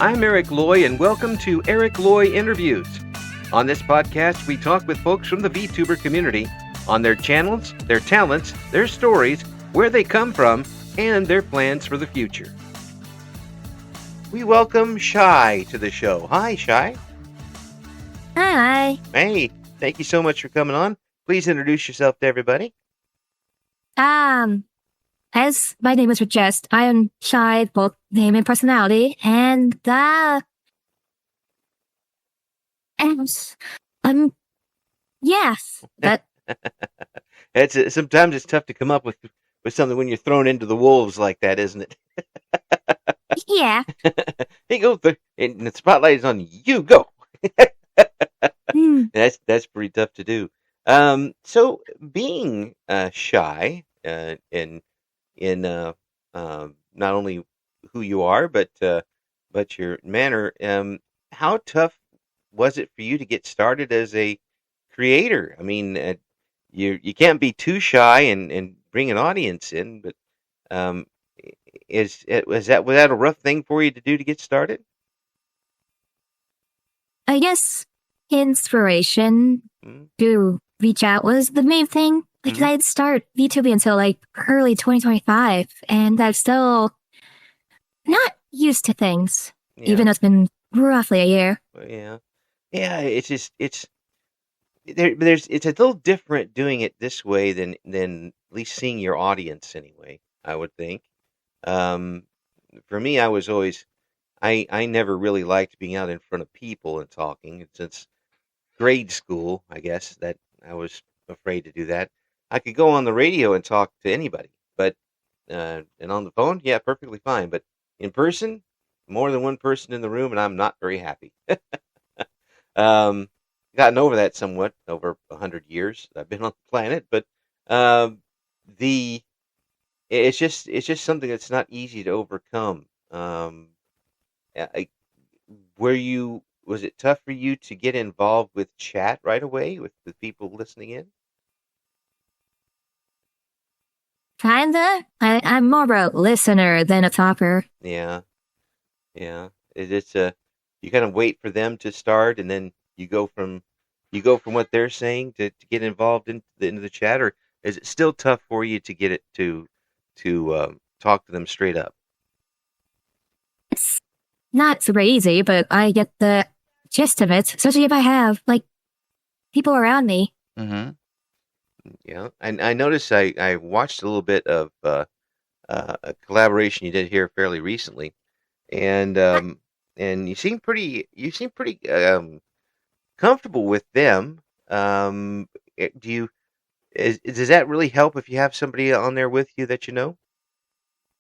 I'm Eric Loy, and welcome to Eric Loy Interviews. On this podcast, we talk with folks from the VTuber community on their channels, their talents, their stories, where they come from, and their plans for the future. We welcome Shy to the show. Hi, Shy. Hi. Hey, thank you so much for coming on. Please introduce yourself to everybody. As my name would suggest, I am Shy, both name and personality, and yes, that Sometimes it's tough to come up with something when you're thrown into the wolves like that, isn't it? yeah. Hey, go, and the spotlight is on you. Go. That's pretty tough to do. So being shy in not only who you are, but your manner. How tough was it for you to get started as a creator? I mean, you can't be too shy and bring an audience in, but was that a rough thing for you to do to get started? I guess inspiration to reach out was the main thing. Because I didn't start VTubing until like early 2025, and I'm still not used to things, even though it's been roughly a year. Yeah. It's a little different doing it this way than at least seeing your audience anyway, I would think. For me, I was always I never really liked being out in front of people and talking. Since grade school, I guess that I was afraid to do that. I could go on the radio and talk to anybody, but and on the phone, yeah, perfectly fine. But in person, more than one person in the room, and I'm not very happy. Gotten over that somewhat over 100 years I've been on the planet, but the it's just something that's not easy to overcome. Was it tough for you to get involved with chat right away with the people listening in? Kinda. I'm more of a listener than a talker. Yeah. It's you kind of wait for them to start, and then you go from what they're saying to get involved into the chat, or is it still tough for you to get it to talk to them straight up? It's not super easy, but I get the gist of it, especially if I have like people around me. Mm-hmm. Yeah, I noticed I watched a little bit of a collaboration you did here fairly recently, and you seem pretty comfortable with them. Does that really help if you have somebody on there with you that you know?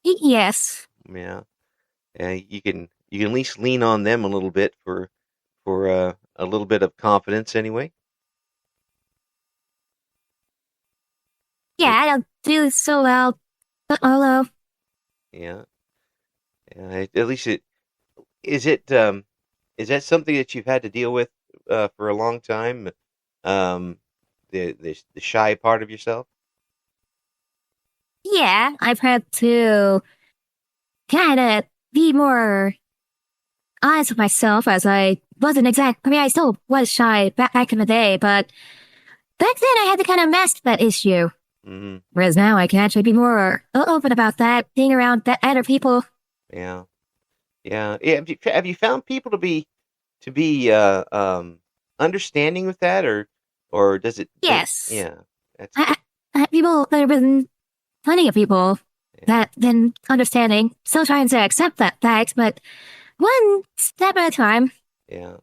Yes. Yeah, you can at least lean on them a little bit for a little bit of confidence anyway. Yeah, I don't do so well. But although, Yeah, at least is that something that you've had to deal with for a long time? The shy part of yourself. yeah, I've had to kind of be more honest with myself as I wasn't exact. I mean, I still was shy back in the day, but back then I had to kind of mask that issue. Mm-hmm. Whereas now I can actually be more open about that, being around other people. Yeah. Have you found people to be understanding with that, or does it? Yes. Yeah. That's people. There have been plenty of people that been understanding, still trying to accept that fact, but one step at a time. Yeah.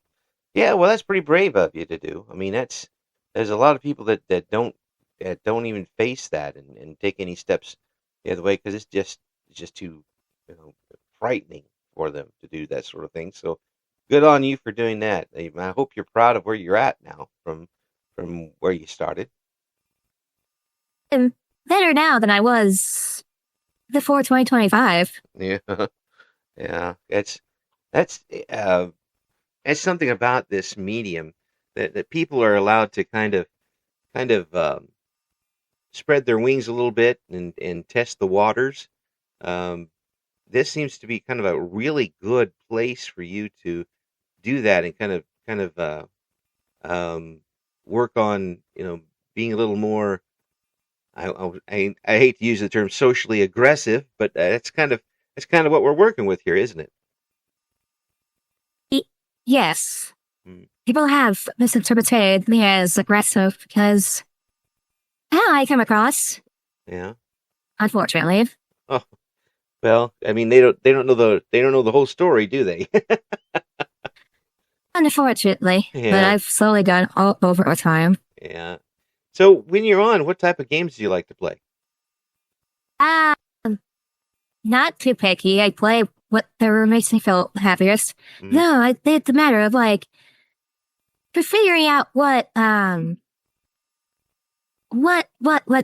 Well, that's pretty brave of you to do. I mean, there's a lot of people that don't even face that and take any steps the other way because it's just too frightening for them to do that sort of thing. So good on you for doing that. I hope you're proud of where you're at now from where you started. I'm better now than I was before 2025. Yeah. Yeah. That's something about this medium that people are allowed to kind of spread their wings a little bit and test the waters. this seems to be kind of a really good place for you to do that and kind of um, work on, being a little more. I hate to use the term socially aggressive, but that's kind of what we're working with here, isn't it? Y- yes. Mm, People have misinterpreted me as aggressive because how I come across, yeah. unfortunately. Oh, well, I mean, they don't know the whole story, do they? Unfortunately, but Yeah, I've slowly gotten all over time. yeah. So when you're on, what type of games do you like to play? Um, Not too picky. I play whatever makes me feel happiest. Mm, No, it's a matter of like for figuring out what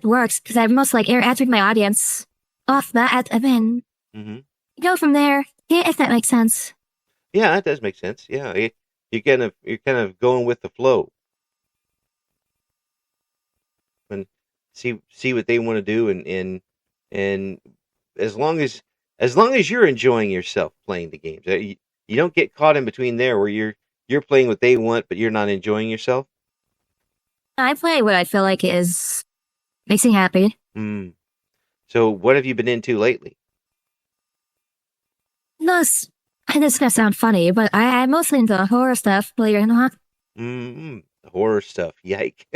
works because I'm most like answering my audience off that and then hmm go from there. Yeah, if that makes sense. Yeah, that does make sense. Yeah, you're kind of going with the flow and see what they want to do, and as long as you're enjoying yourself playing the games, you don't get caught in between there where you're playing what they want, but you're not enjoying yourself. I play what I feel like is makes me happy. Mm. So what have you been into lately? This and this is gonna sound funny, but I'm mostly into horror stuff, believe it or not. Mm, horror stuff. Yike.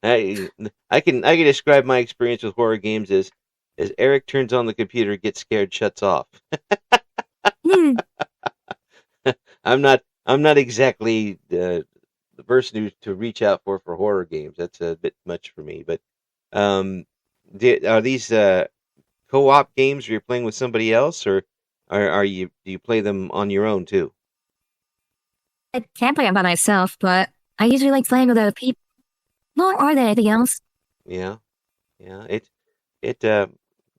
I I can describe my experience with horror games as Eric turns on the computer, gets scared, shuts off. Hmm. I'm not exactly the person to reach out for horror games. That's a bit much for me. But um, are these co-op games where you're playing with somebody else, or are you do you play them on your own too? I can't play it by myself, but I usually like playing with other people more than anything else. Yeah, yeah. It uh,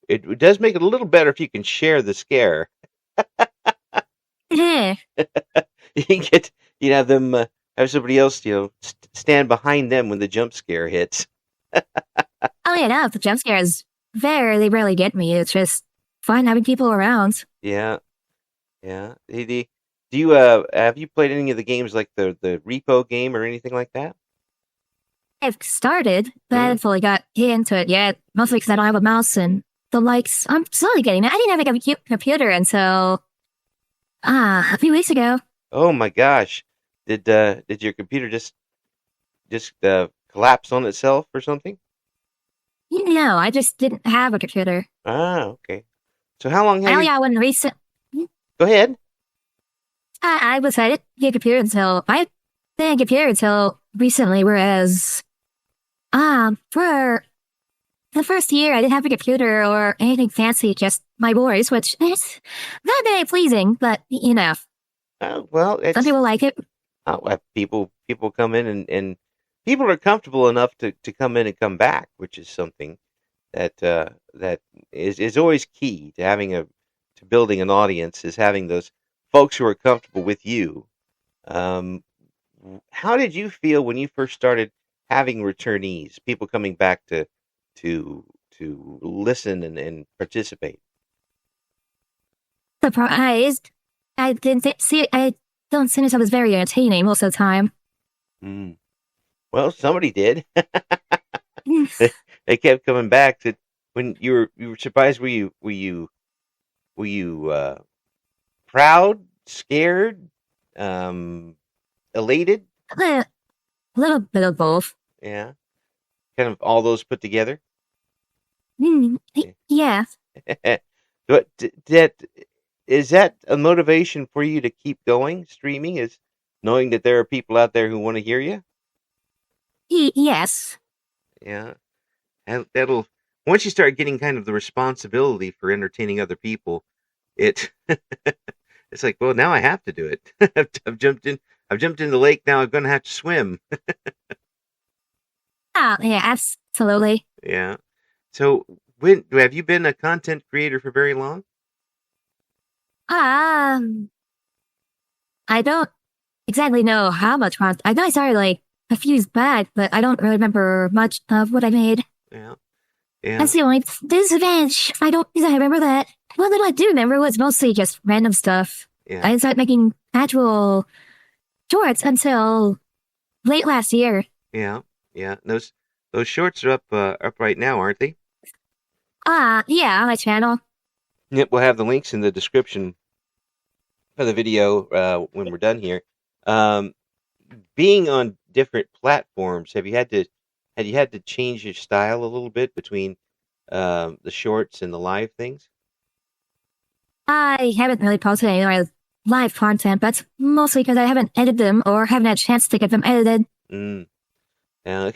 it does make it a little better if you can share the scare. Yeah. You can get have them have somebody else stand behind them when the jump scare hits. Oh yeah, no, the jump scares very rarely get me. It's just fun having people around. Yeah, yeah. Do you have you played any of the games like the repo game or anything like that? I've started, but I Mm, haven't fully got into it yet. Mostly because I don't have a mouse and the likes. I'm slowly getting it. I didn't have a computer until a few weeks ago. oh my gosh. Did your computer just collapse on itself or something? No, I just didn't have a computer. Ah, okay. So how long I have only you got one recent. go ahead. I was I didn't get a computer until I didn't get a computer until recently. Whereas for the first year, I didn't have a computer or anything fancy, just my voice, which is not very pleasing, but Well, some it's people like it. people come in and people are comfortable enough to come in and come back, which is something that is always key to building an audience is having those folks who are comfortable with you. Um, how did you feel when you first started having returnees, people coming back to listen and participate? Surprised. I didn't see it. I don't see myself as very entertaining most of the time. Mm. Well, somebody did. They kept coming back to when you were surprised. Were you proud, scared, um, elated? A little bit of both. Yeah, kind of all those put together. Mm, yeah. But that is that a motivation for you to keep going streaming? Is knowing that there are people out there who want to hear you? Yes. Yeah, and that'll once you start getting kind of the responsibility for entertaining other people, it it's like, well, now I have to do it. I've jumped in. I've jumped in the lake. Now I'm going to have to swim. Yeah, absolutely. Yeah. So, when have you been a content creator for very long? Um, I don't exactly know how much content. I know I started like a few years back, but I don't really remember much of what I made. Yeah. Yeah. That's the only disadvantage. I don't exactly remember that. what did I do? Remember, it was mostly just random stuff. Yeah, I started making actual shorts until late last year. yeah, yeah. Those shorts are up right now, aren't they? Yeah, on my channel. Yep, we'll have the links in the description for the video when we're done here. Um, Being on different platforms, have you had to change your style a little bit between the shorts and the live things? I haven't really posted any of my live content, but mostly because I haven't edited them or haven't had a chance to get them edited. Mm, yeah.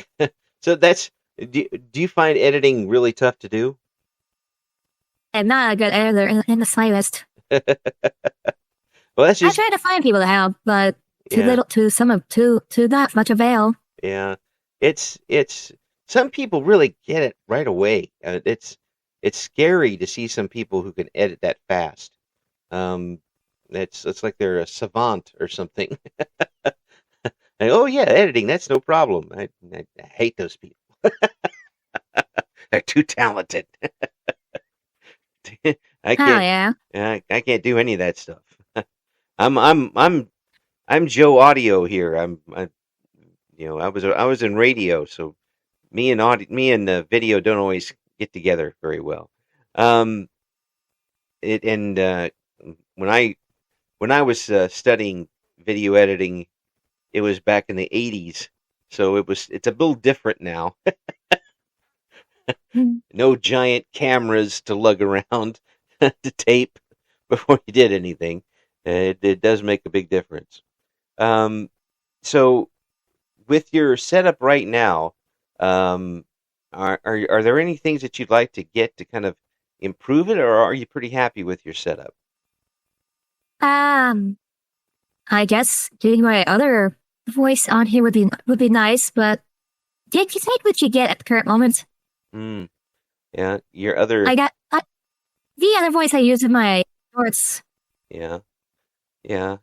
So that's do you find editing really tough to do? I'm not a good editor in the slightest. Well, that's I just try to find people to help, but too yeah, little, to not much avail. yeah. It's some people really get it right away. It's scary to see some people who can edit that fast. Um, it's like they're a savant or something. Like, oh yeah, editing, that's no problem. I hate those people. They're too talented. I Oh can't yeah. I can't do any of that stuff. I'm I'm I'm I'm Joe Audio here. I was in radio, so me and video don't always get together very well. Um, it and when I when I was studying video editing, it was back in the '80s, so it's a little different now. Mm. No giant cameras to lug around to tape before you did anything. It does make a big difference. Um, so with your setup right now, um, are there any things that you'd like to get to kind of improve it, or are you pretty happy with your setup? Um, I guess getting my other voice on here would be nice, but did you take what you get at the current moment? Hmm. Yeah, your other. I got the other voice I use in my shorts. Yeah, yeah.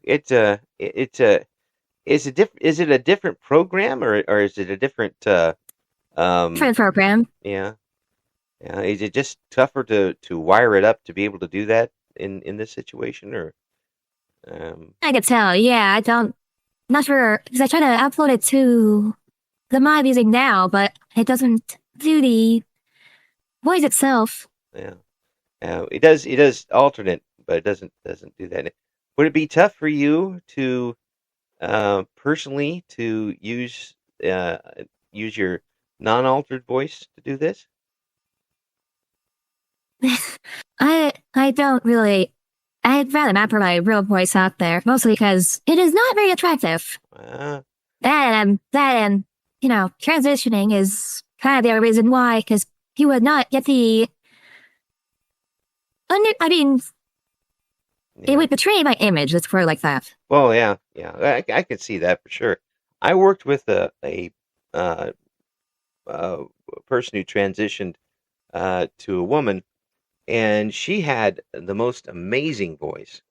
Is it a different program, or is it a different um Different program. yeah. Yeah, is it just tougher to wire it up to be able to do that in this situation, or um, I could tell. Yeah, I don't. Not sure because I try to upload it to the mod I'm using now, but it doesn't do the voice itself. yeah, it does alternate, but it doesn't do that. Would it be tough for you to personally to uh, use your non-altered voice to do this? I don't really. I'd rather not put my real voice out there, mostly because it is not very attractive. Uh, That and transitioning is kind of the other reason why, because he would not get the. I mean, it yeah. would betray my image. Let's put it like that. Well, yeah, yeah. I can see that for sure. I worked with a uh, uh, person who transitioned to a woman, and she had the most amazing voice.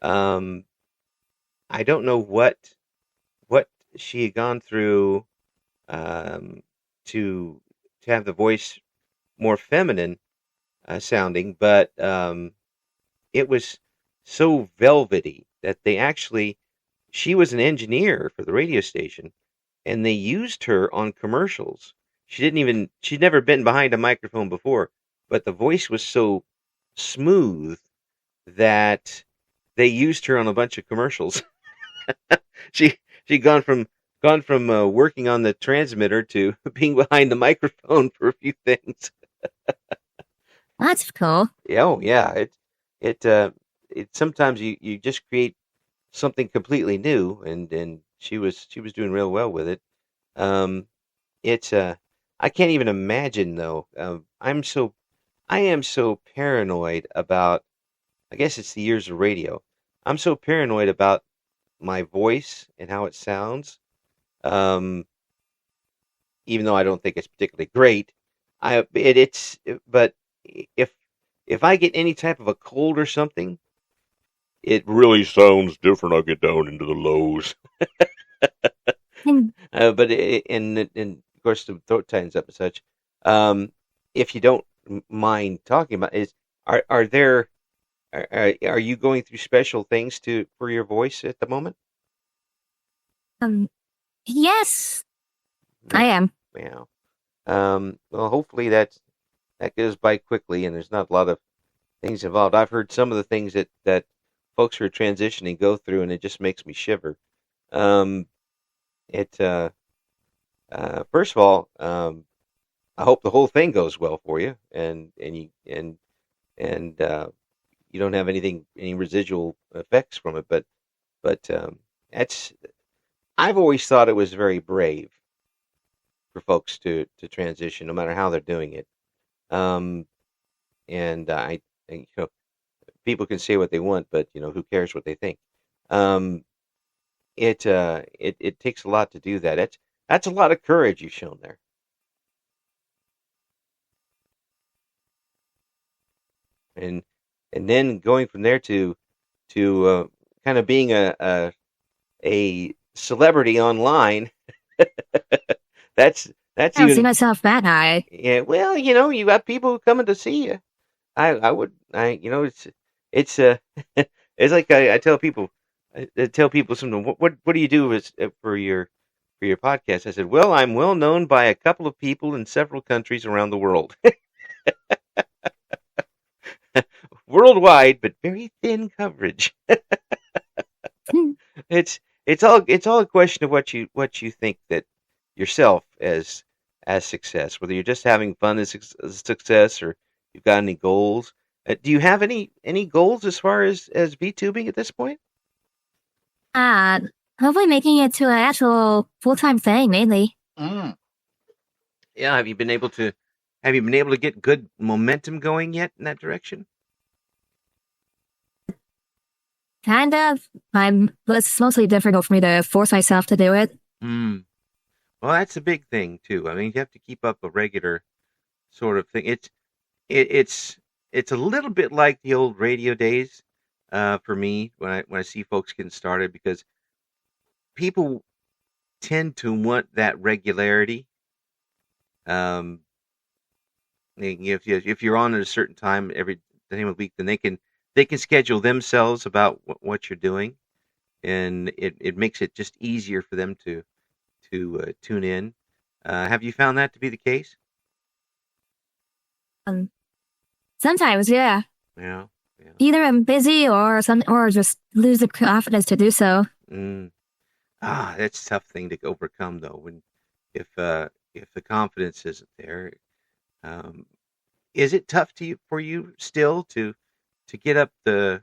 Um, I don't know what she had gone through um, to to have the voice more feminine sounding, but it was so velvety that they actually she was an engineer for the radio station, and they used her on commercials. She'd never been behind a microphone before, but the voice was so smooth that they used her on a bunch of commercials. she she'd gone from working on the transmitter to being behind the microphone for a few things. That's cool. Yeah, oh yeah, it it sometimes you just create something completely new, and she was doing real well with it. Um, it's I can't even imagine though. I am so paranoid about. I guess it's the years of radio. I'm so paranoid about my voice and how it sounds. Um, Even though I don't think it's particularly great, but if if I get any type of a cold or something, it really sounds different. I'll get down into the lows. And But and of course the throat tightens up and such. Um, if you don't mind talking about is are there Are you going through special things for your voice at the moment? Yes, Yeah. I am. Yeah. Well, hopefully that goes by quickly, and there's not a lot of things involved. I've heard some of the things that folks who are transitioning go through, and it just makes me shiver. Um, it First of all, I hope the whole thing goes well for you, and you don't have any residual effects from it. But that's I've always thought it was very brave for folks to transition, no matter how they're doing it. Um, and people can say what they want, but who cares what they think? Um, it takes a lot to do that. That's a lot of courage you've shown there. and and then going from there to kind of being a celebrity online. That's I don't see even myself that high. Yeah. Well, you got people coming to see you. I would I it's it's like I tell people. I tell people something. What do you do for your podcast? I said, well, I'm well known by a couple of people in several countries around the world. Worldwide, but very thin coverage. It's all a question of what you think that yourself as success, whether you're just having fun as success or you've got any goals. Do you have any goals as far as VTubing at this point? Uh, Hopefully making it to an actual full-time thing, mainly. Mm. Yeah, have you been able to get good momentum going yet in that direction? Kind of. But it's mostly difficult for me to force myself to do it. Mm. Well, that's a big thing too. I mean, you have to keep up a regular sort of thing. It's a little bit like the old radio days for me when I see folks getting started, because people tend to want that regularity. Um, if you're on at a certain time every day of the week, then they can schedule themselves about what you're doing, and it makes it just easier for them to tune in. Have you found that to be the case? Um, Sometimes, yeah. Yeah, yeah. Either I'm busy or just lose the confidence to do so. Mm. That's a tough thing to overcome though. When if the confidence isn't there, um, is it tough for you still to get up the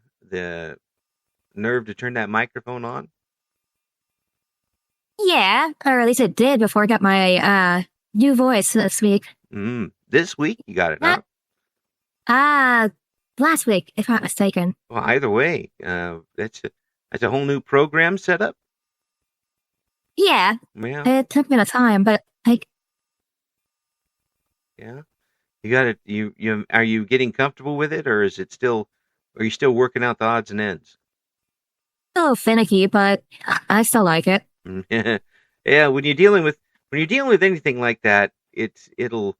nerve to turn that microphone on? Yeah, or at least it did before I got my new voice this week. This week you got it, huh? Not uh last week, if I'm not mistaken. Well, either way, that's a whole new program set up. Yeah, Yeah, it took me a time, but like yeah. You got it. You are you getting comfortable with it, or are you still working out the odds and ends? a little finicky, but I still like it. Yeah, when you're dealing with anything like that, it'll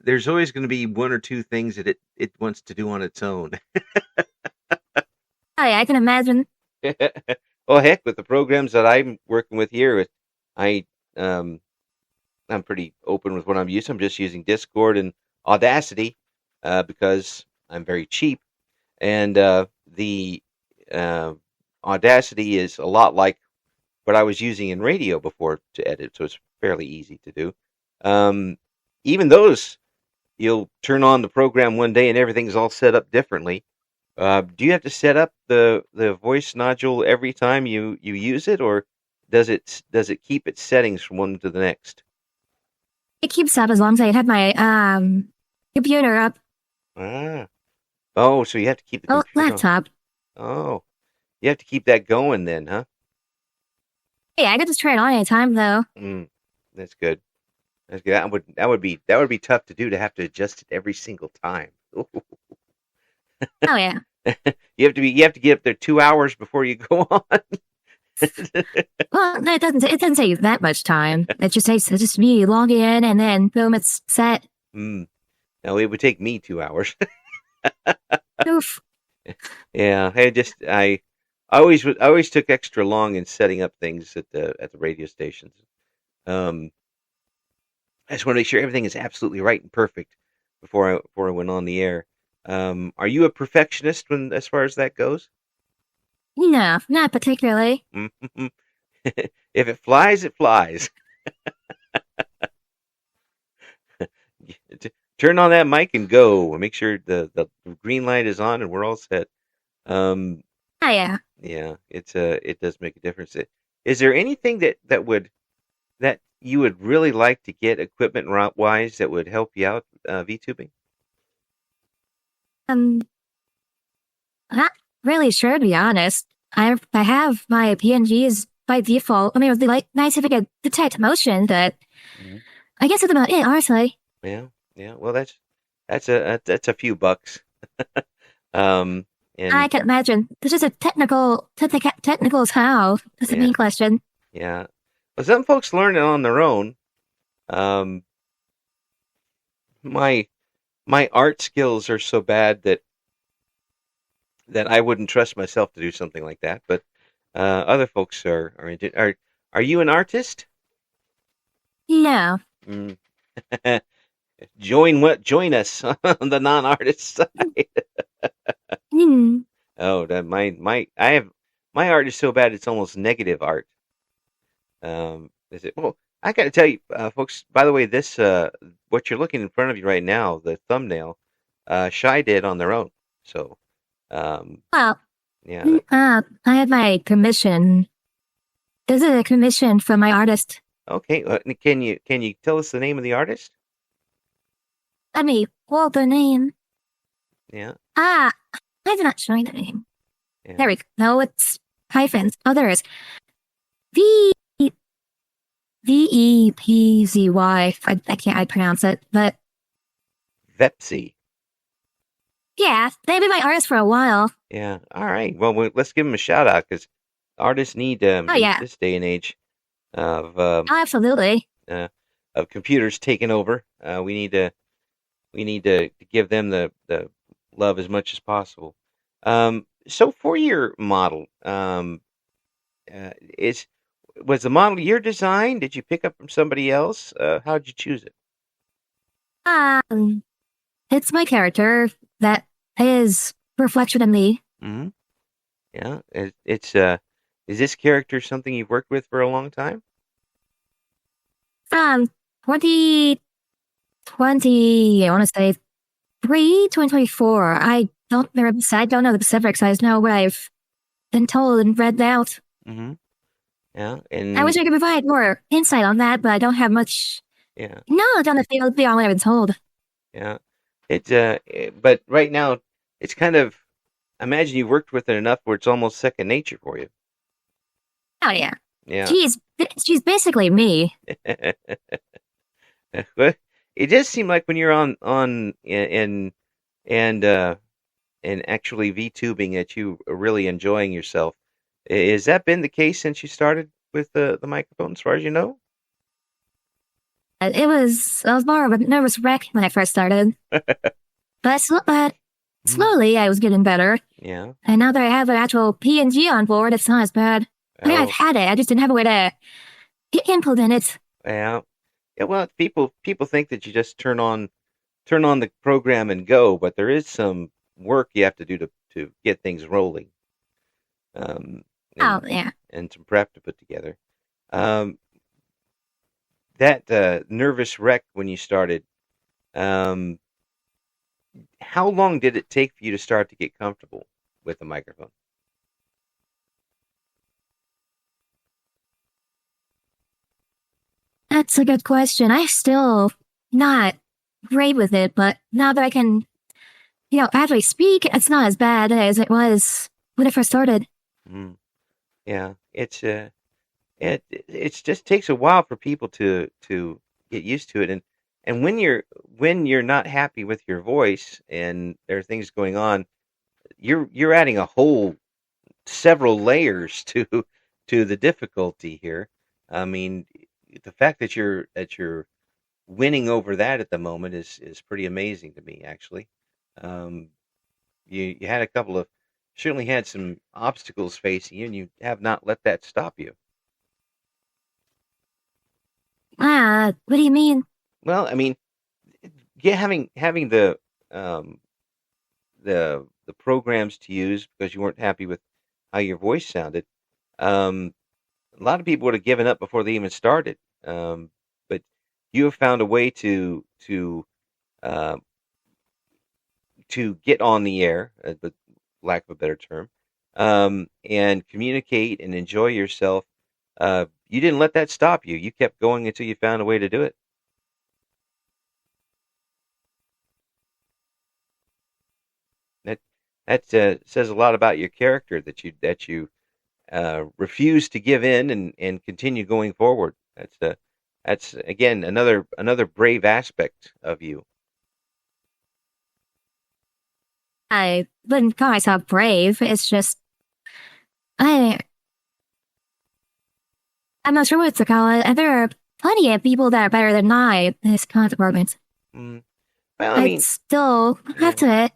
there's always going to be one or two things that it wants to do on its own. Oh yeah, I can imagine. Well, heck, with the programs that I'm working with here, I um I'm pretty open with what I'm using. I'm just using Discord and Audacity because I'm very cheap, and the uh, Audacity is a lot like what I was using in radio before to edit, so it's fairly easy to do. Um, Even those, you'll turn on the program one day and everything's all set up differently. Do you have to set up the voice nodule every time you use it, or does it keep its settings from one to the next? It keeps up as long as I have my computer up. Ah, oh, so you have to keep the Oh, computer going. laptop. Oh, you have to keep that going then, huh? Yeah, I could just turn it on anytime though. That's good. That's good. That would be tough to do, to have to adjust it every single time. Oh yeah. You have to get up there 2 hours before you go on. Well, no, it doesn't take that much time. It just takes just me logging in and then boom, it's set. Mm. No, it would take me 2 hours. Oof. Yeah, I always took extra long in setting up things at the radio stations. Um, I just want to make sure everything is absolutely right and perfect before I went on the air. Are you a perfectionist when as far as that goes? No, not particularly. If it flies, it flies. Turn on that mic and go. Make sure the green light is on and we're all set. Um, Oh, yeah. yeah, it does make a difference. Is there anything that you would really like to get equipment wise that would help you out VTubing? Um, Not really sure, to be honest. I have my PNGs by default. I mean, it would be like nice if I could detect motion, but Mhm. I guess that's about it, honestly. Yeah, yeah. Well, that's a few bucks. Um, I and can imagine. This is a technical as how. That's the yeah, main question. yeah. Well, some folks learn it on their own. Um, my my art skills are so bad that I wouldn't trust myself to do something like that. But other folks are you an artist? No. Mm. Join us on the non-artist side. Hmm. Oh, that my I have my art is so bad it's almost negative art. Is it? Well, I got to tell you, folks. By the way, this what you're looking in front of you right now, the thumbnail, Shy did on their own. So, um, Well, yeah. That, I had my commission. This is a commission from my artist. okay. Can you tell us the name of the artist? Let me pull the name. Yeah. Ah, I'm not showing the name. Yeah. There we go. No, it's hyphens. Oh, there is. V VEPZY. I can't I pronounce it, but Vepsi. yeah, they've been my artist for a while. Yeah. All right. Well, let's give him a shout out because artists need Oh in yeah, this day and age of oh, absolutely. uh, of computers taking over. We need to give them the love as much as possible. So for your model, is was the model your design? Did you pick up from somebody else? How did you choose it? Um, it's my character that is reflection of me. Hmm. Yeah, is this character something you've worked with for a long time? From 2020, I want to say 2024. I don't remember. I don't know the specifics. I just know what I've been told and read out. Hmm. Yeah, I wish and I could provide more insight on that, but I don't have much yeah, knowledge on the field beyond what I've been told. yeah. But right now, it's kind of. I imagine you've worked with it enough where it's almost second nature for you. Oh yeah, Yeah. she's she's basically me. But it does seem like when you're on and and actually VTubing that you are really enjoying yourself. Has that been the case since you started with the microphone, as far as you know? I was more of a nervous wreck when I first started, but Mhm. slowly I was getting better. Yeah. And now that I have an actual PNG on board, it's not as bad. I mean, I've Oh, had it. I just didn't have a way to implement it. yeah. Yeah. Well, people think that you just turn on the program and go, but there is some work you have to do to get things rolling. Um, Oh and yeah. and some prep to put together. Um, that nervous wreck when you started. Um, how long did it take for you to start to get comfortable with the microphone? That's a good question. I still not great with it, but now that I can, actually speak, it's not as bad as it was when it first started. Mm, yeah, it's just takes a while for people to get used to it, and when you're not happy with your voice and there are things going on, you're adding a whole several layers to the difficulty here. I mean, the fact that you're winning over that at the moment is pretty amazing to me, actually. Um, you had a couple of certainly had some obstacles facing you, and you have not let that stop you. What do you mean? Well, I mean, yeah, having um, the programs to use because you weren't happy with how your voice sounded. Um, a lot of people would have given up before they even started. But you have found a way uh, to get on the air, but lack of a better term, and communicate and enjoy yourself. You didn't let that stop you. You kept going until you found a way to do it. That that says a lot about your character that you refuse to give in and continue going forward. That's again another brave aspect of you. I wouldn't call myself brave. It's just I I'm not sure what to call it. There are plenty of people that are better than I in this kind of department. Mm. Well, I I'd mean, still have yeah, to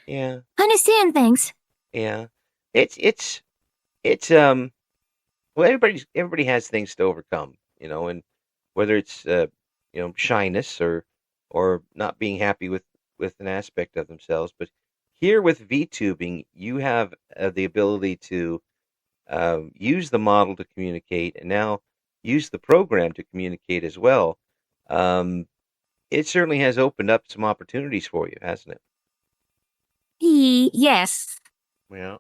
yeah, understand things. yeah. It's well, everybody has things to overcome, and whether it's shyness or not being happy with an aspect of themselves. But here with VTubing, you have the ability to use the model to communicate, and now use the program to communicate as well. Um, it certainly has opened up some opportunities for you, hasn't it? Yes, Yeah.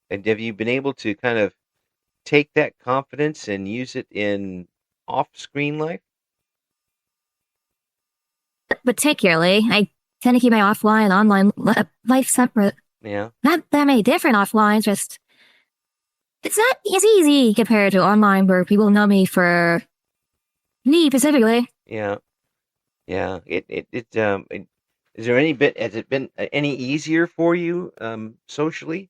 And have you been able to kind of take that confidence and use it in off-screen life? particularly. I tend to keep my offline and online life separate. Yeah. Not that many different offlines, just it's not as easy compared to online where people know me for me specifically. Yeah. Yeah. Is there any bit has it been any easier for you socially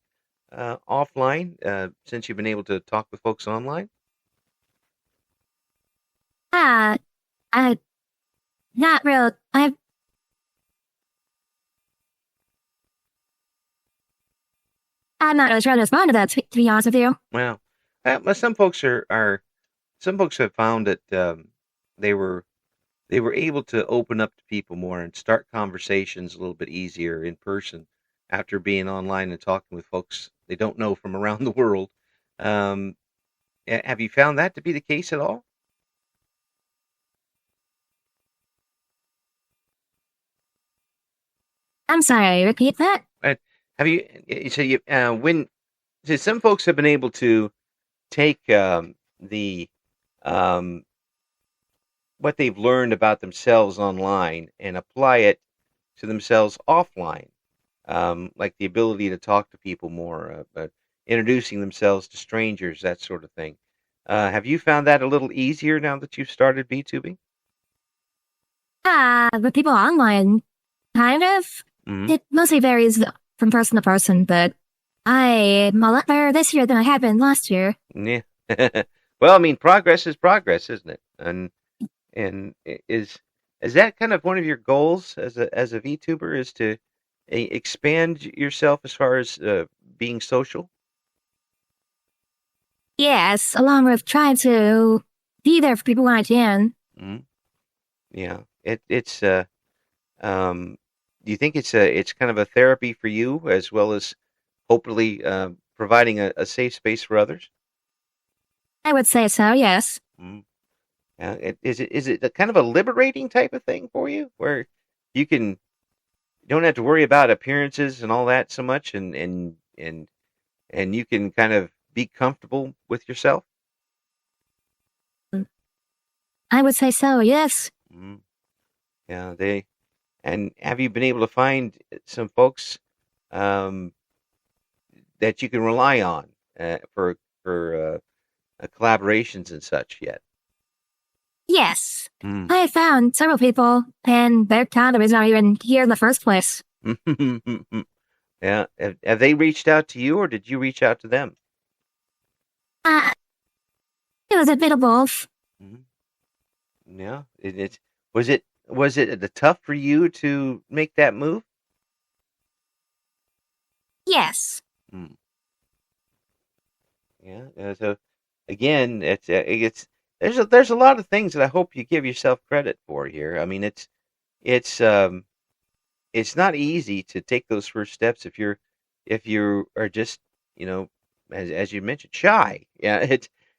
offline since you've been able to talk with folks online? Ah, I not real. I'm not really sure to respond to that. To be honest with you, Well, well, some folks have found that they were they were able to open up to people more and start conversations a little bit easier in person after being online and talking with folks they don't know from around the world. Um, have you found that to be the case at all? I'm sorry. Repeat that. Uh, have you? So you when so some folks have been able to take the um, what they've learned about themselves online and apply it to themselves offline, like the ability to talk to people more, introducing themselves to strangers, that sort of thing. Have you found that a little easier now that you've started VTubing? With people online, kind of. Hmm. It mostly varies from person to person, but I'm a lot better this year than I had been last year. Yeah. Well, I mean, progress is progress, isn't it? And is that kind of one of your goals as a VTuber is to expand yourself as far as being social? Yes, along with trying to be there for people when I can. Hmm. Yeah. It's um, do you think it's kind of a therapy for you as well as hopefully providing a safe space for others? I would say so, yes. Mm. Yeah. Is it a kind of a liberating type of thing for you where you can you don't have to worry about appearances and all that so much and you can kind of be comfortable with yourself? I would say so, yes. Mm. Yeah, they and have you been able to find some folks um, that you can rely on for collaborations and such yet? Yes. Mm. I have found several people, and they're kind of the reason I'm even here in the first place. Yeah. Have they reached out to you, or did you reach out to them? Uh, it was a bit of both. Mhm. Yeah. Was it tough for you to make that move? Yes. Mm. Yeah. So again, it's there's a lot of things that I hope you give yourself credit for here. I mean, it's it's not easy to take those first steps if you are just, you know, as you mentioned, shy. Yeah,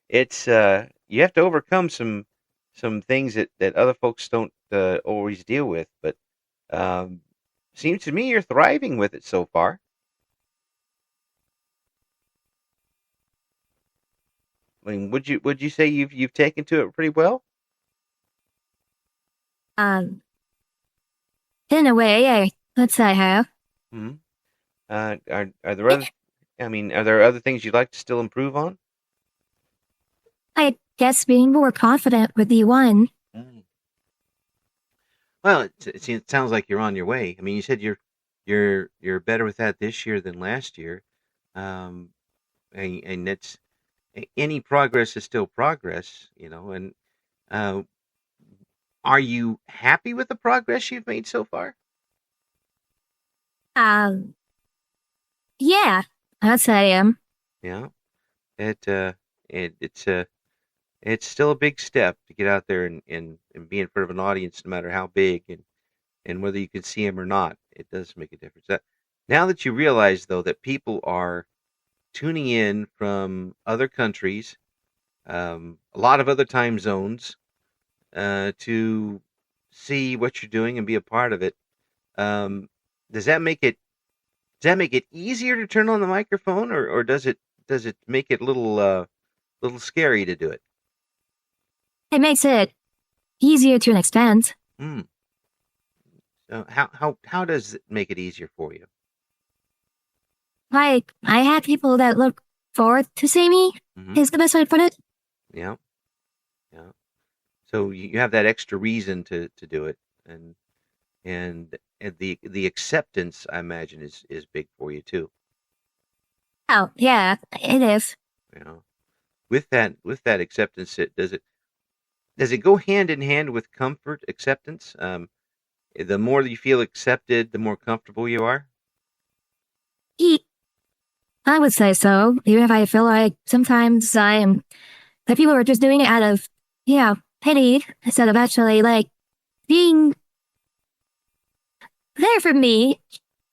it's you have to overcome some things that other folks don't always deal with. But um, seems to me you're thriving with it so far. I mean, would you say you've taken to it pretty well? Um, in a way, I let's say I have. Hmm. Are there other? I mean, are there other things you'd like to still improve on? I guess being more confident with the one. Mm. Well, it sounds like you're on your way. I mean, you said you're better with that this year than last year, um, and that's any progress is still progress, you know. And uh, are you happy with the progress you've made so far? Um, yeah, I'd say I am. Yeah, it it's still a big step to get out there and be in front of an audience, no matter how big and whether you can see them or not. It does make a difference. Now that you realize though that people are tuning in from other countries, a lot of other time zones, to see what you're doing and be a part of it. Um, does that make it easier to turn on the microphone, or does it make it a little scary to do it? It makes it easier to an extent. Hmm. So how does it make it easier for you? Like, I had people that look forward to see me, Hmm. is the best way to put it. Yeah, yeah. So you have that extra reason to do it, and and the acceptance, I imagine, is big for you too. Oh, yeah, it is. You know, with that acceptance, does it go hand in hand with comfort acceptance? The more that you feel accepted, the more comfortable you are. E- I would say so, even if I feel like sometimes I am, that people are just doing it out of, yeah, pity instead of actually, like, being there for me,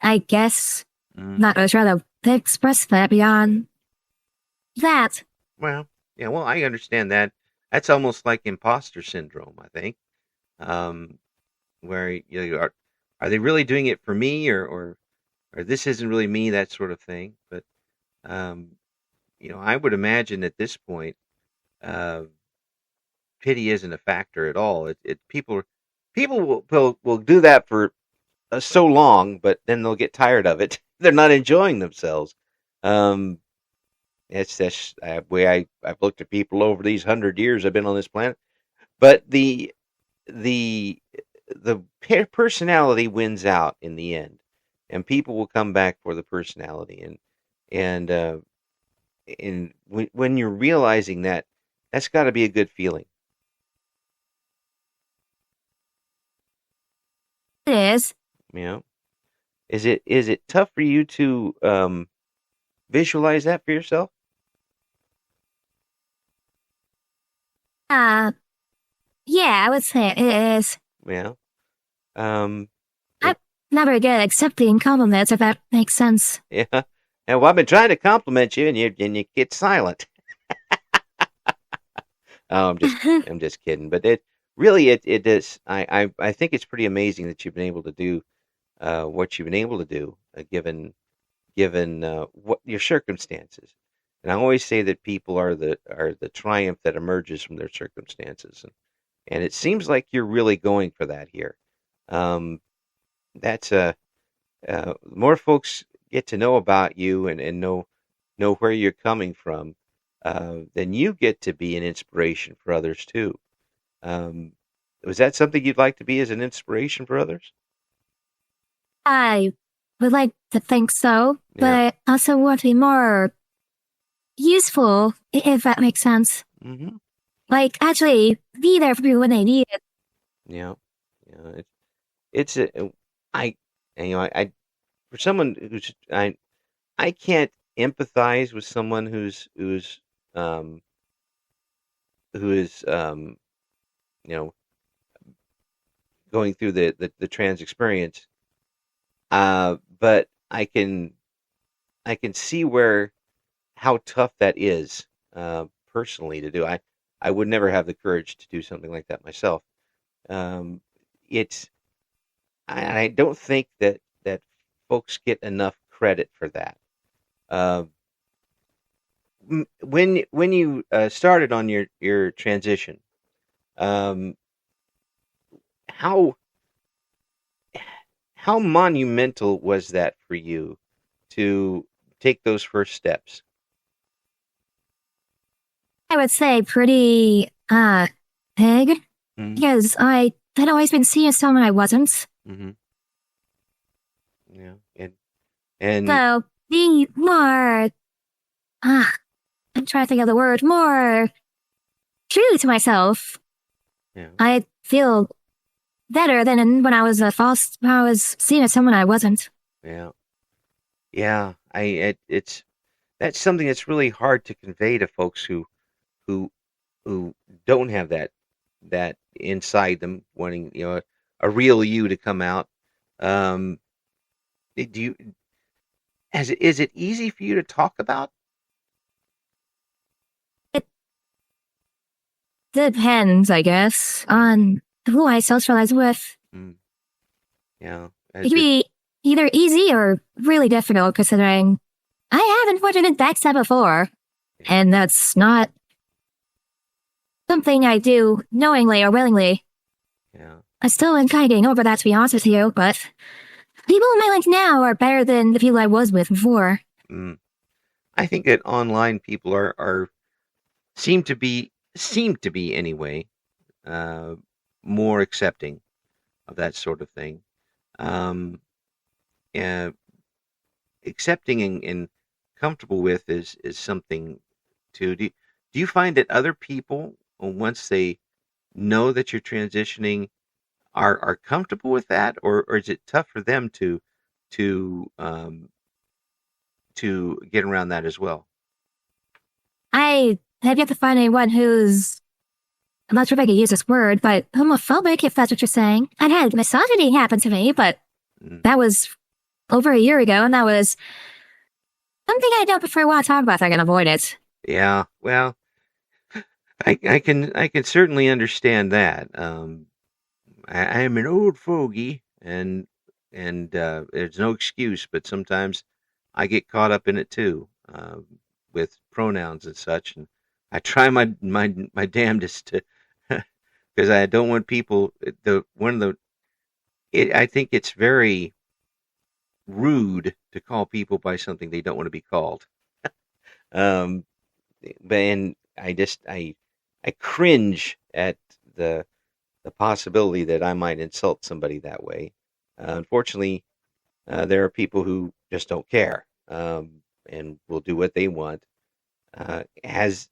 I guess. Mm. Not really sure to express that beyond that. Well, yeah. Well, I understand that. That's almost like imposter syndrome, I think. Um, where are they really doing it for me, or this isn't really me, that sort of thing. But um, I would imagine at this point, uh, pity isn't a factor at all. People will do that for so long, but then they'll get tired of it. They're not enjoying themselves. Um, it's that's the way I've looked at people over these 100 years I've been on this planet. But the personality wins out in the end, and people will come back for the personality. And when you're realizing that, that's got to be a good feeling. It is. You know, is it tough for you to visualize that for yourself? Uh, yeah, I would say it is. Yeah. Um, I'm it, not very good at accepting compliments, if that makes sense. yeah. And well, I've been trying to compliment you, and you get silent. Oh, I'm just kidding. But it really it is. I think it's pretty amazing that you've been able to do what you've been able to do, given what your circumstances. And I always say that people are the triumph that emerges from their circumstances, and it seems like you're really going for that here. Um, that's more folks get to know about you and know where you're coming from, then you get to be an inspiration for others too. Um, was that something you'd like to be as an inspiration for others? I would like to think so, Yeah. but I also want to be more useful, if that makes sense. Hmm. Like, actually, be there for people when they need it. Yeah. Yeah. It's a I and, I for someone who's I can't empathize with someone um who is you know going through the trans experience. But I can see where how tough that is personally to do. I would never have the courage to do something like that myself. Um, it's I don't think that folks get enough credit for that. Uh, when you started on your transition, um, how how monumental was that for you to take those first steps? I would say pretty big Mm-hmm. because I had always been seen as someone I wasn't. Mm-hmm. Yeah, and So being more ah, I'm trying to think of the word, more true to myself, yeah, I feel better than when I was seen as someone I wasn't. yeah, yeah. It's that's something that's really hard to convey to folks who who don't have that inside them, wanting a real you to come out. Um, do you is it easy for you to talk about? It depends, I guess, Mm, on who I socialize with. mm, yeah, It as can it. be either easy or really difficult considering I haven't put in a backstab before, Yeah, and that's not something I do knowingly or willingly. yeah. I still am kind of getting over that, to be honest with you, but people in my life now are better than the people I was with before. Mm. I think that online people are seem to be anyway uh, more accepting of that sort of thing. Um, uh, Accepting and comfortable with is something to do you find that other people once they know that you're transitioning are comfortable with that or is it tough for them to to get around that as well? I have yet to find anyone who's, I'm not sure if I can use this word, but homophobic, if that's what you're saying. I'd had misogyny happen to me, but Mm, that was over a year ago, and that was something I don't prefer want to talk about if I can avoid it. yeah, well, I can certainly understand that. I am an old fogey, and there's no excuse, but sometimes I get caught up in it too, with pronouns and such, and I try my damnedest to, because I don't want people. The one of the I think it's very rude to call people by something they don't want to be called. Um, but and I just I cringe at the the possibility that I might insult somebody that way. Unfortunately, there are people who just don't care and will do what they want. Has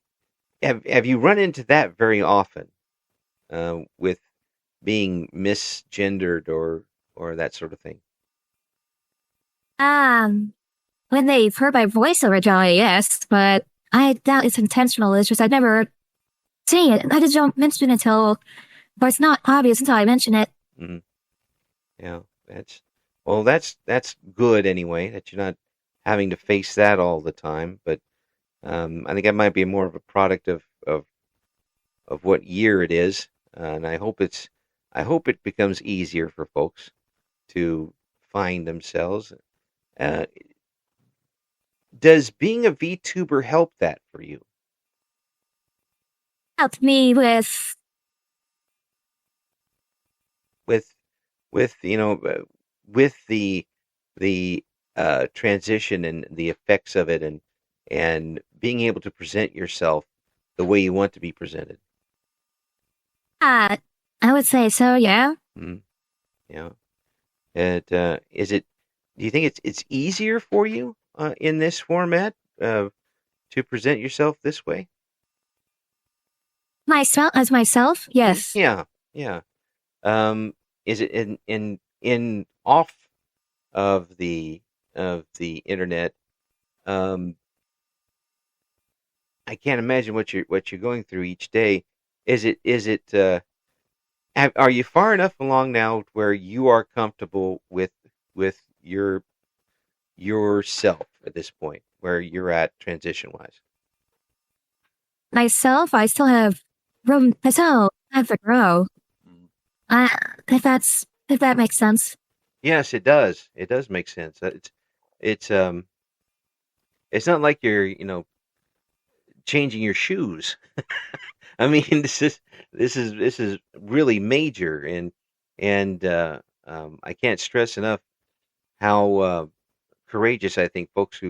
have you run into that very often with being misgendered or that sort of thing? Um, when they've heard my voice originally, yes, but I doubt it's intentional. It's just I've never seen it. I just don't mention it or it's not obvious until I mention it. Mm, yeah, that's well, that's good anyway that you're not having to face that all the time. But I think that might be more of a product of what year it is, and I hope it becomes easier for folks to find themselves. Uh, does being a VTuber help that for you? Helped me with With with the transition and the effects of it, and being able to present yourself the way you want to be presented. uh, I would say so, yeah. Mm, yeah. It is it. Do you think it's easier for you in this format to present yourself this way? Myself as myself, yes. Yeah, yeah. Is it in off of the internet? Um, I can't imagine what you're going through each day. Is it are you far enough along now where you are comfortable with yourself at this point, where you're at transition wise? Myself, I still have room. I still have to grow. Mm. Uh, if that makes sense. Yes, it does. It does make sense. It's it's not like you're changing your shoes. I mean, this is really major, and I can't stress enough how courageous I think folks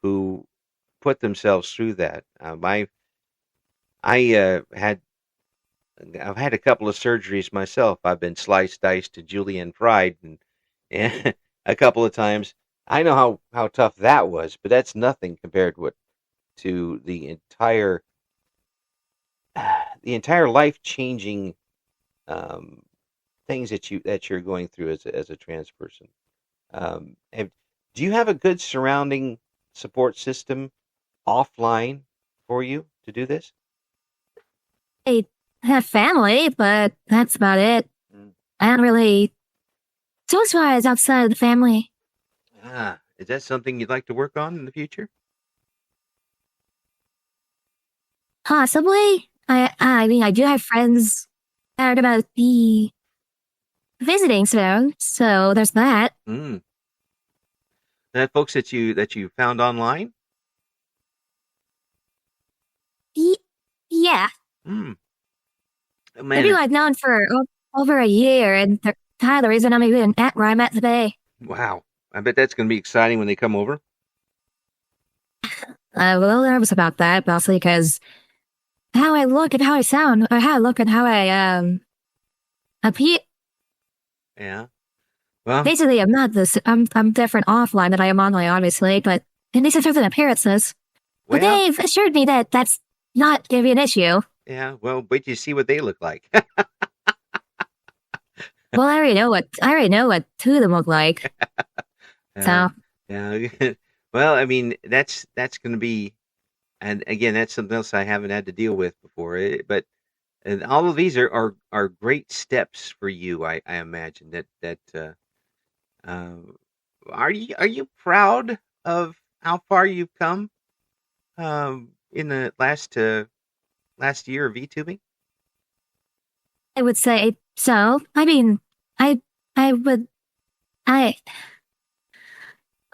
who put themselves through that. I I've had a couple of surgeries myself. I've been sliced, diced, and julienne fried, and a couple of times. I know how tough that was, but that's nothing compared to the entire life changing um, things that you're going through as a trans person. Do you have a good surrounding support system offline for you to do this? I have family, but that's about it. Mm. I don't really socialize outside of the family. Is that something you'd like to work on in the future? Possibly. I mean, I do have friends that are about the visiting soon, so there's that. Mm. That folks that you found online? Y- yeah, Mm. Oh, the man, people I've known for over a year, and they're kind of the reason I'm even at where I'm at today. wow. I bet that's going to be exciting when they come over. I'm a little nervous about that, mostly because how I look and how I sound, or how I look and how I appear. Yeah. Well, Basically, I'm not this. I'm different offline than I am online, obviously, but in these certain appearances. But well, they've assured me that that's not going to be an issue. yeah. Well, wait till you see what they look like. Well, I already know what two of them look like. uh, So yeah. Well, I mean, that's going to be, and again, that's something else I haven't had to deal with before. But and all of these are great steps for you. I imagine that. Uh, are you proud of how far you've come in the last year of VTubing? I would say so. I mean, I I would I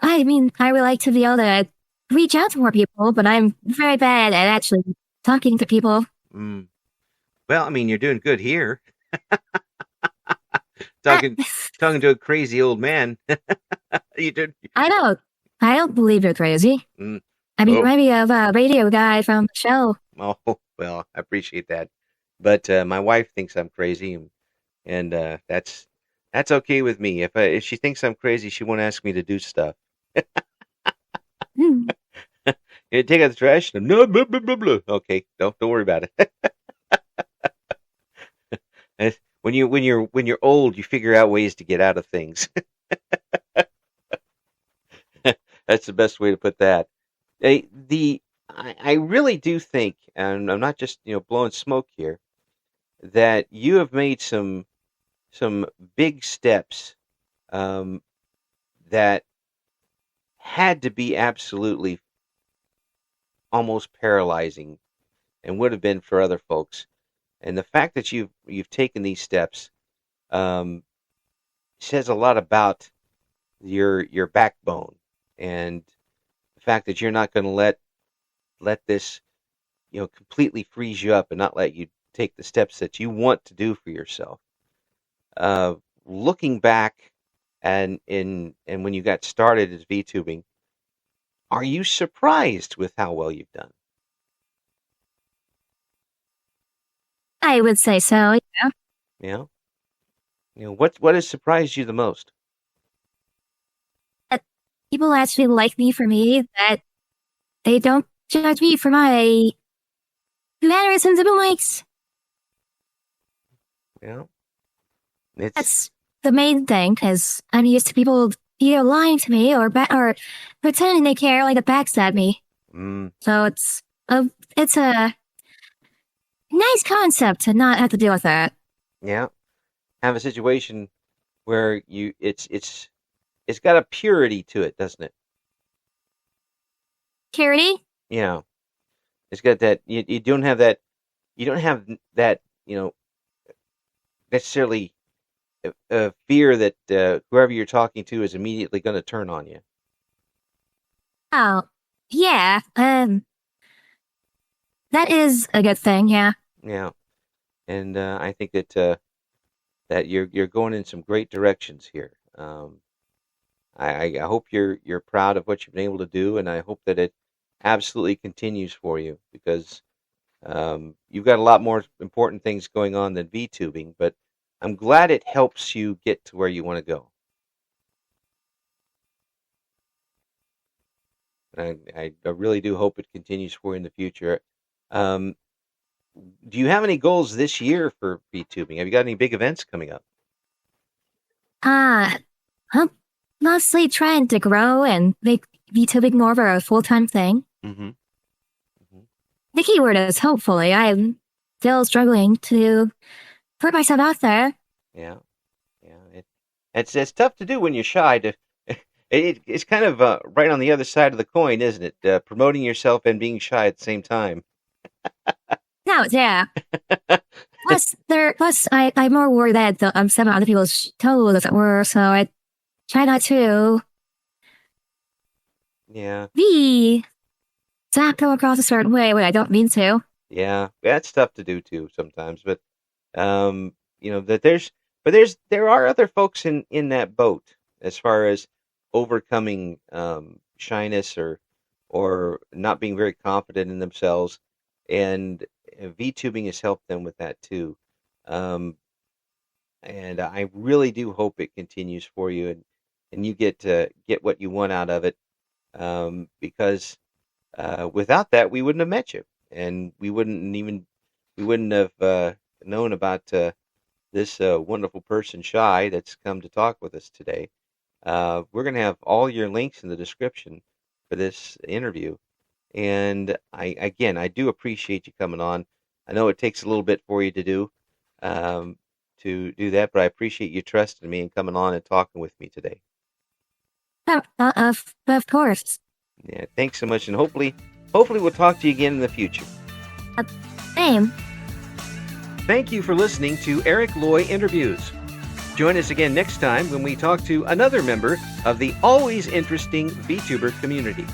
I mean I would like to be able to reach out to more people, but I'm very bad at actually talking to people. Mm. Well, I mean, you're doing good here, I, talking talking to a crazy old man. You did. I don't I don't believe you're crazy. Mm. I mean, Oh, maybe of a radio guy from the show. oh, well, I appreciate that, but my wife thinks I'm crazy, and that's okay with me. If she thinks I'm crazy, she won't ask me to do stuff. Hmm. You take out the trash. No, blah, blah, blah, blah. Okay, don't worry about it. When you're old, you figure out ways to get out of things. That's the best way to put that. I really do think, and I'm not just blowing smoke here, that you have made some big steps um, that had to be absolutely almost paralyzing and would have been for other folks. And the fact that you've taken these steps um, says a lot about your backbone and the fact that you're not going to let this completely freeze you up and not let you take the steps that you want to do for yourself. Looking back and when you got started as VTubing, are you surprised with how well you've done? I would say so. Yeah. You know, what has surprised you the most? That people actually like me for me. That they don't judge me for my mannerisms and beliefs. You know, it's That's the main thing, because I'm used to people either lying to me or pretending they care, like to backstab me. So it's a nice concept to not have to deal with that. Yeah, have a situation where it's got a purity to it, doesn't it? Purity? Yeah, it's got that. You don't have that. You don't have that. Necessarily fear that whoever you're talking to is immediately going to turn on you. Oh, yeah. That is a good thing. Yeah. Yeah, and I think that you're going in some great directions here. I hope you're proud of what you've been able to do, and I hope that it absolutely continues for you because you've got a lot more important things going on than VTubing. But I'm glad it helps you get to where you want to go. And I really do hope it continues for you in the future. Um, do you have any goals this year for VTubing? Have you got any big events coming up? I'm mostly trying to grow and make VTubing more of a full-time thing. Mm-hmm. Mm-hmm. The keyword is hopefully. I'm still struggling to put myself out there. Yeah, yeah. It's tough to do when you're shy. It's kind of right on the other side of the coin, isn't it? Promoting yourself and being shy at the same time. No, yeah. Plus, I'm more worried that I'm stepping on other people's toes, as it were. So I try not to. Yeah. Not go across a certain way when I don't mean to. Yeah, that's tough to do too sometimes. But that there are other folks in that boat as far as overcoming shyness or not being very confident in themselves, and VTubing has helped them with that too. Um, and I really do hope it continues for you and you get to get what you want out of it because without that we wouldn't have met you and we wouldn't have known about this wonderful person Shy that's come to talk with us today. We're going to have all your links in the description for this interview, and I do appreciate you coming on. I know it takes a little bit for you um, to do that, but I appreciate you trusting me and coming on and talking with me today. Of course. Yeah, thanks so much, and hopefully we'll talk to you again in the future. Same. Thank you for listening to Eric Loy Interviews. Join us again next time when we talk to another member of the always interesting VTuber community.